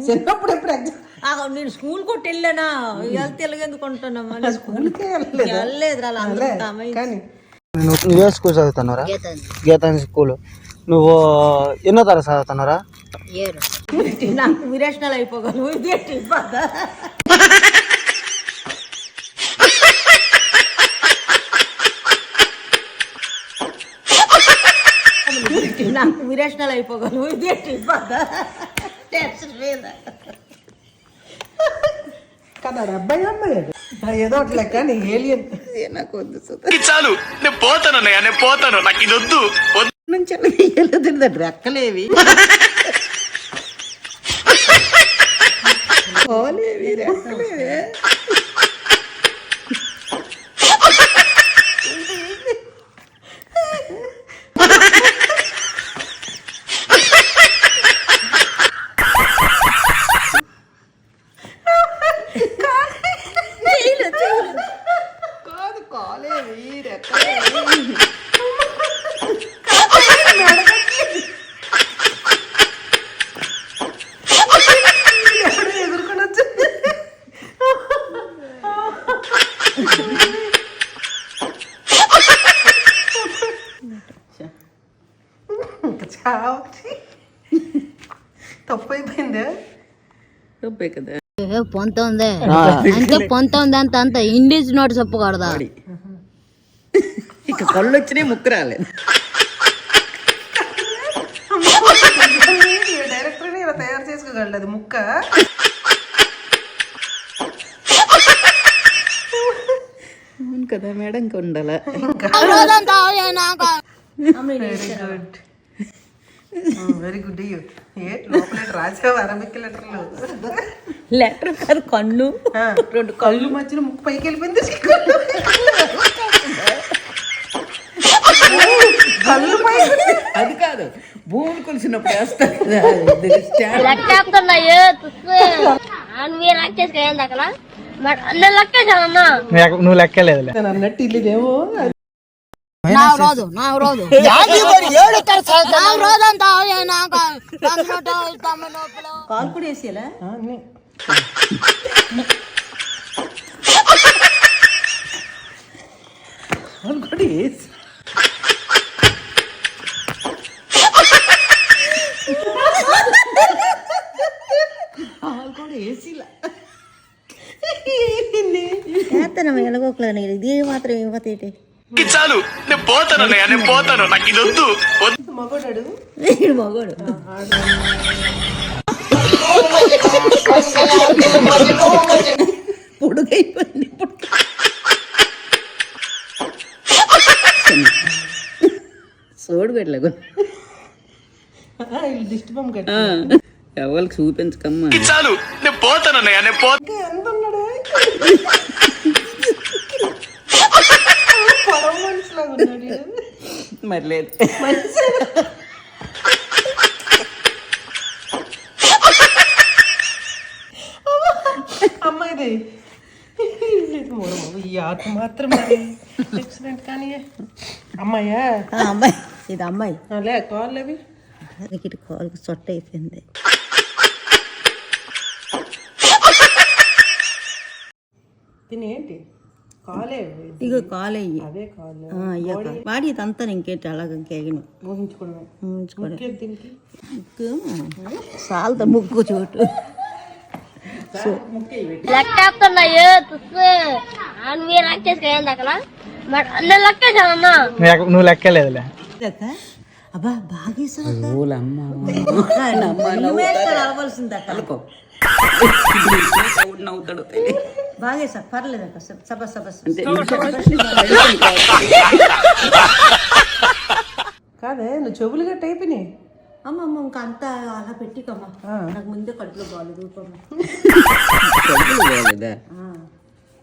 చిన్నప్పుడు ఎప్పుడు నేను స్కూల్ కొట్టి వెళ్ళానా తెలుగెందుకు ఉంటున్నా స్కూల్కే వెళ్ళలేదు నువ్వే స్కూల్ చదువుతున్నారా? గీతాంజలి స్కూల్. నువ్వు ఎన్నో తరగతి చదువుతున్నారా? నాకు విరేషణలు అయిపోగలవు. నాకు విరేషణలు అయిపోగలవు. కదా అబ్బాయి అమ్మాయి ఏదో అట్లా కానీ ఏలియన్ నాకు వద్దు చాలు, నేను పోతాను అన్నయ్య, నేను పోతాను, నాకు ఇది వద్దు. నుంచి రెక్కలేవి రెక్కలేవి కాదు కాలేవి రెక్కలేవి ఎదుర్కొని వచ్చి ఇంకా చావచ్చి తప్పు అయిపోయిందా? తప్పే కదా. పొంతొంది అంటే పొంతొంది అంత ఇంగ్లీష్ నోట్ చెప్పకూడదా? ఇక కళ్ళు వచ్చినాయి, ముక్కు రాలేదు. డైరెక్టర్ ఇలా తయారు చేసుకోగలదు అది ముక్క. అవును కదా మేడం, ఇంకా ఉండాలా? Very good. ఏ లోపల రాసావు అరబిక్ లెటర్లు? లెటర్ కాదు, కన్ను. రెండు కళ్ళు మధ్యన ముక్కు పైకి వెళ్ళిపోయింది. కళ్ళు పై అది కాదు, భూమిని కొలిసినప్పుడు వేస్తారు కదా. నువ్వు లెక్కలేదు అన్నట్టు ఇల్లుదేమో. కాలు కూడా వేసేలా కూడా వేసి కూడా వేసిలా ఎలాగోకలేదు. ఇది మాత్రం ఏమవుతాయి? చాలు, నేను పోతాను అన్నయ్య, నేను పోతాను, నాకు ఇది వద్దు. మగోడాడు మగోడు పొడుగైపోయింది. సోడు పెట్టలేదు, దిష్టి బొమ్మ కట్టి ఎవరికి చూపించకమ్మా. చాలు, నేను పోతాను అన్నయ్య, నేను పోతాను. ఎంత ఉన్నాడు? పొలం మనిషిలాగా ఉన్నాడు. మరి లేదు, అమ్మాయిది ఈ ఆట మాత్రం ఎక్సలెంట్. కానీ అమ్మాయా? అమ్మాయి, ఇది అమ్మాయి. లే కాళ్ళు అవి ఇటు కాలుకి చొట్ట అయిపోయింది. తినేంటి కాలే? ఇక కాలు అయ్యి అదే కాలు వాడి ఇదంతా ఇంకేంటి అలాగ ఇంకేగను సాల్త ముక్కు చోటు నువ్వు లెక్కలేదులే. అబ్బా బాగా అవ్వాల్సింది అక్కలకో నవ్వుతాడు. బాగా సార్ పర్లేదు అక్క. సబస్ సబస్ కాదే నువ్వు చెవులు గట్ట అయిపోయినాయి. అమ్మ ఇంకా అంతా అలా పెట్టికమ్మా. నాకు ముందే కడుపులో బాగాలేదు.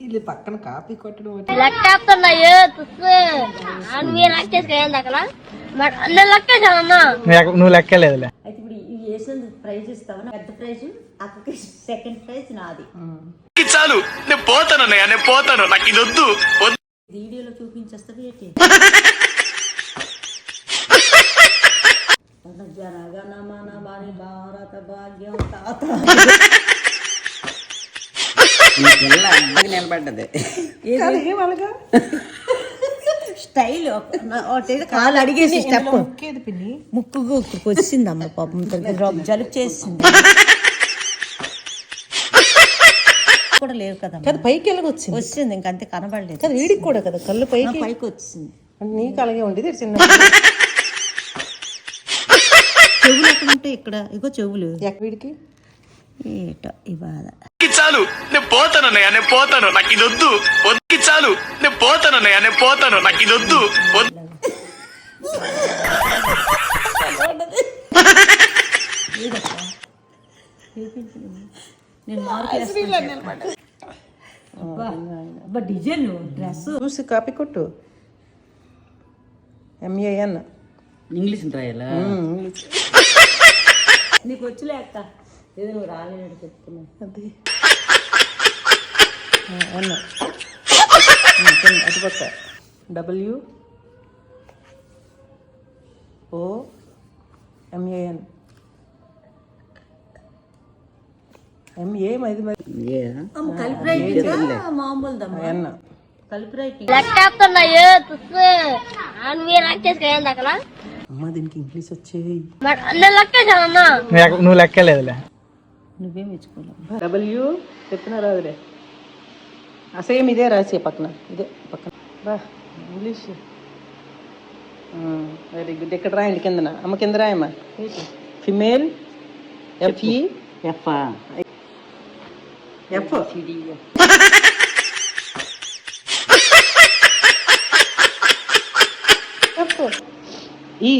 ఇల్లు పక్కన కాపీ కొట్టడం నువ్వు లెక్కలేదులే. అయితే ఇప్పుడు ఇవి వేసేందుకు ప్రైజ్ ఇస్తావా? పెద్ద ప్రైజ్ అక్కకి, సెకండ్ ప్రైజ్ నాది. చాలు, నేను పోతాను అన్నయ్య, నేను పోతాను, నాకు ఇది వద్దు. వీడియోలో చూపించేస్తుంది ఏంటి? జనగణమన వారి భారత భాగ్యం తాత నిలబడ్డది ఏమనగా స్టైల్ కాలు అడిగేసి స్టెప్ ముక్కేది పిన్ని ముక్కుకు వచ్చిందమ్మ పాపం జలుబు చేసింది కూడా లేవు కదా కదా పైకి వెళ్ళగొచ్చింది వచ్చింది ఇంకంతే కనబడలేదు కదా వీడికి కూడా కదా కళ్ళు పైకి పైకి వచ్చింది అంటే నీకు అలాగే ఉండేది చిన్న చెవులు ఎక్కడ ఉంటాయి ఇక్కడ ఇగో చెవులు వీడికి ఏటో ఈ బాధ చాలు నేను పోతాను అన్నయ్య నేను పోతాను నాకు ఇది వద్దు వద్దు చాలు నేను పోతాను అన్నయ్య నేను పోతాను నాకు ఇది వద్దు నేను అబ్బా డిజైన్ డ్రెస్ చూసి కాపీ కొట్టు MAN ఇంగ్లీష్ రాయాలా నీకు వచ్చిలే అక్క ఏదో నువ్వు రాలేనట్టు చెప్తున్నా అది అన్న అటుపక్క WOMAN MA మరి కలిపి రైటింగ్ మామూలుదమ్మ అన్న కలిపి రైటింగ్ అమ్మ దీనికి ఇంగ్లీష్ వచ్చేది నువ్వు లెక్కలేదులే. నువ్వేం ఇచ్చుకోలేవు W చెప్పిన రాదులే సేమ్ ఇదే రాసే పక్కన ఇదే పక్కన బా ఇంగ్లీష్ వెరీ గుడ్ ఇక్కడ రాయండి కిందన అమ్మ కింద రాయమ్మా female FE F F E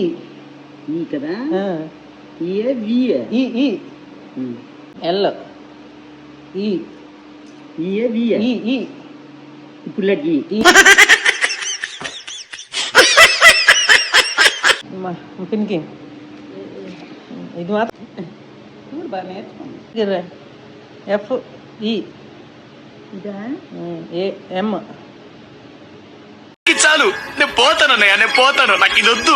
E కదా E L E ఇప్పుడు లెట్ పింకి ఇది మాత్రం బాగా నేర్చుకోండి FE AM చాలు నేను పోతాను అన్నయ్య నేను పోతాను నాకు ఇది వద్దు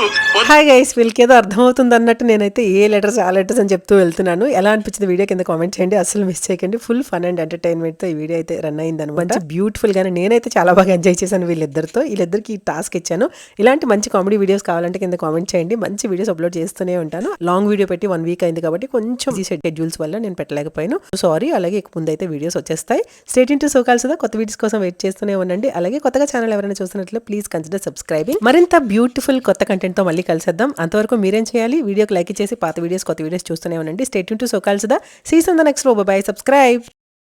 హాయ్ గైస్ వీళ్ళకి ఏదో అర్థమవుతుంది అన్నట్టు నేనైతే ఏ లెటర్స్ ఆ లెటర్స్ అని చెప్తూ వెళ్తున్నాను. ఎలా అనిపించింది వీడియో కింద కామెంట్ చేయండి, అసలు మిస్ చేయకండి. ఫుల్ ఫన్ అండ్ ఎంటర్టైన్మెంట్ తో ఈ వీడియో అయితే రన్ అయింది అనమాట. బ్యూటిఫుల్ గానే నేనైతే చాలా బాగా ఎంజాయ్ చేశాను వీళ్ళిద్దరికి ఈ టాస్క్ ఇచ్చాను. ఇలాంటి మంచి కామెడీ వీడియోస్ కావాలంటే కింద కామెంట్ చేయండి, మంచి వీడియోస్ అప్లోడ్ చేస్తూనే ఉంటాను. లాంగ్ వీడియో పెట్టి 1 వీక్ అయింది కాబట్టి కొంచెం షెడ్యూల్స్ వల్ల నేను పెట్టలేకపోయాను, సారీ. అలాగే ఇక ముందు అయితే వీడియోస్ వచ్చేస్తాయి. స్టేట్ ఇంటూ సోకాల్స్ కొత్త వీడియోస్ కోసం వెయిట్ చేస్తూనే ఉండండి. అలాగే కొత్తగా ఛానల్ ఎవరైనా చూస్తున్నట్లయితే ప్లీజ్ కన్సిడర్ సబ్స్క్రైబింగ్. మరింత బ్యూటిఫుల్ కొత్త కంటెంట్ తో మళ్ళీ కలిసేద్దాం. అంతవరకు మీరేం చేయాలి, వీడియోకి లైక్ చేసి పాత వీడియోస్ కొత్త వీడియోస్ చూస్తూనే ఉండండి. Stay tune to so calls season the next. Bye subscribe.